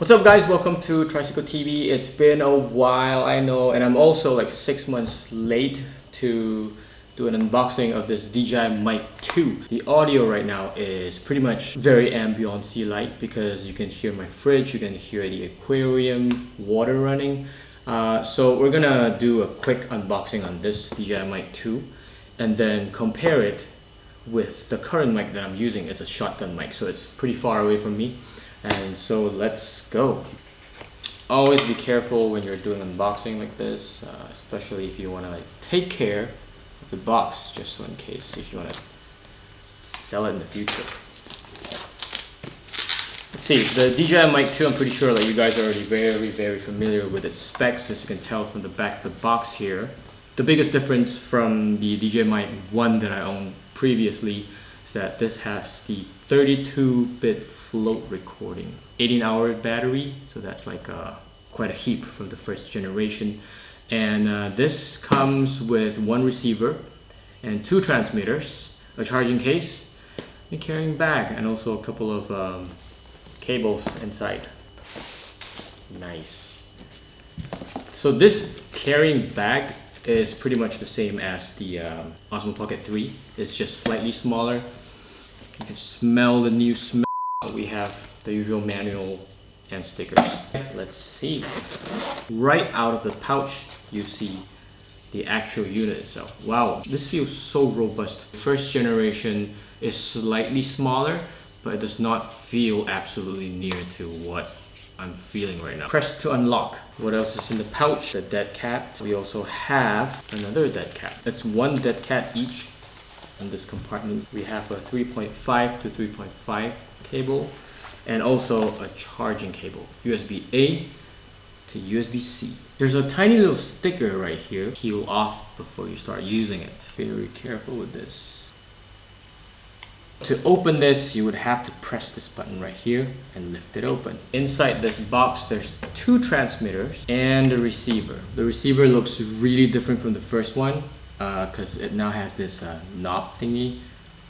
What's up guys, welcome to TricycleTV. It's been a while, I know, and I'm also like 6 months late to do an unboxing of this DJI Mic 2. The audio right now is pretty much very ambiance-like because you can hear my fridge, you can hear the aquarium, water running. So we're gonna do a quick unboxing on this DJI Mic 2 and then compare it with the current mic that I'm using. It's a shotgun mic, so it's pretty far away from me. And so let's go. Always be careful when you're doing unboxing like this, especially if you want to take care of the box, just so in case if you want to sell it in the future. Let's see, the DJI Mic 2, I'm pretty sure that you guys are already very familiar with its specs, as you can tell from the back of the box here. The biggest difference from the DJI Mic 1 that I owned previously is that this has the 32-bit float recording, 18-hour battery, so that's like quite a heap from the first generation. And this comes with one receiver and two transmitters, a charging case, a carrying bag, and also a couple of cables inside. Nice. So this carrying bag is pretty much the same as the Osmo Pocket 3. It's just slightly smaller. You can smell the new smell. We have the usual manual and stickers. Let's see. Right out of the pouch, you see the actual unit itself. Wow, this feels so robust. First generation is slightly smaller, but it does not feel absolutely near to what I'm feeling right now. Press to unlock. What else is in the pouch? The dead cat. We also have another dead cat. That's one dead cat each. In this compartment, we have a 3.5 to 3.5 cable and also a charging cable, USB-A to USB-C. There's a tiny little sticker right here. Peel off before you start using it. Very careful with this. To open this, you would have to press this button right here and lift it open. Inside this box, there's two transmitters and a receiver. The receiver looks really different from the first one because it now has this knob thingy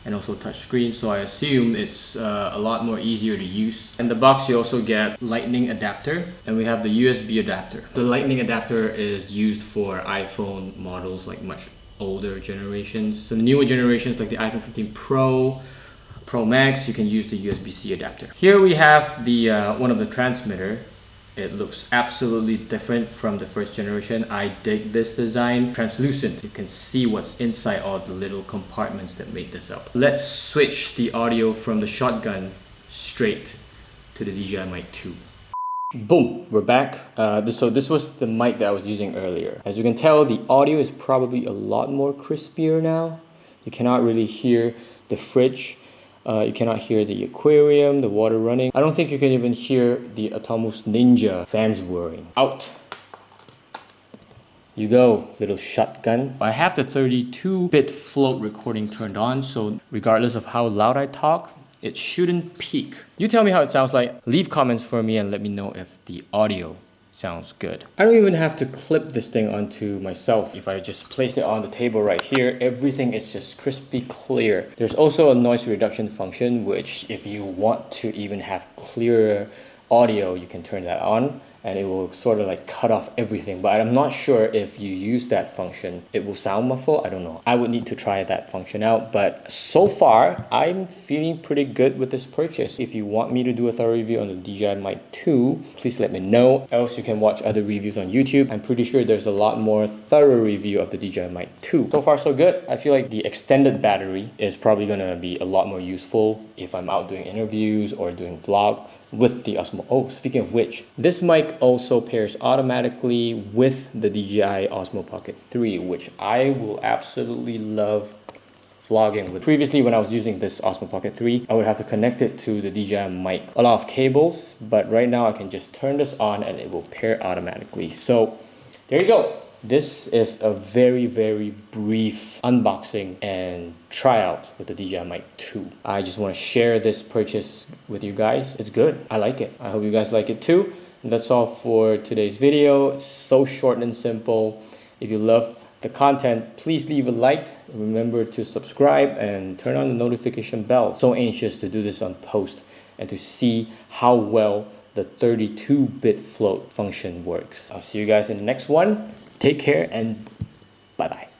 and also touch screen, so I assume it's a lot more easier to use. In the box you also get lightning adapter, and we have the USB adapter. The lightning adapter is used for iPhone models like much older generations. So the newer generations like the iPhone 15 Pro Max, you can use the USB-C adapter. Here we have the one of the transmitter. It looks absolutely different from the first generation. I dig this design. Translucent. You can see what's inside all the little compartments that make this up. Let's switch the audio from the shotgun straight to the DJI Mic 2. Boom, we're back. So this was the mic that I was using earlier. As you can tell, the audio is probably a lot more crispier now. You cannot really hear the fridge. You cannot hear the aquarium, the water running. I don't think you can even hear the Atomos Ninja fans whirring. Out you go, little shotgun. I have the 32-bit float recording turned on, so regardless of how loud I talk, it shouldn't peak. You tell me how it sounds like. Leave comments for me and let me know if the audio sounds good. I don't even have to clip this thing onto myself. If I just place it on the table right here, everything is just crispy clear. There's also a noise reduction function, which if you want to even have clearer audio, you can turn that on and it will sort of like cut off everything. But I'm not sure if you use that function, it will sound muffled. I don't know. I would need to try that function out. But so far, I'm feeling pretty good with this purchase. If you want me to do a thorough review on the DJI Mic 2, please let me know. Else you can watch other reviews on YouTube. I'm pretty sure there's a lot more thorough review of the DJI Mic 2. So far so good. I feel like the extended battery is probably gonna be a lot more useful if I'm out doing interviews or doing vlog with the Osmo. Oh, speaking of which, this mic also pairs automatically with the DJI Osmo Pocket 3, which I will absolutely love vlogging with. Previously, when I was using this Osmo Pocket 3, I would have to connect it to the DJI Mic. A lot of cables, but right now I can just turn this on and it will pair automatically. So there you go. This is a very brief unboxing and tryout with the DJI Mic 2. I just want to share this purchase with you guys. It's good. I like it. I hope you guys like it too. And that's all for today's video. It's so short and simple. If you love the content, please leave a like. Remember to subscribe and turn on the notification bell. So anxious to do this on post and to see how well the 32-bit float function works. I'll see you guys in the next one. Take care and bye-bye.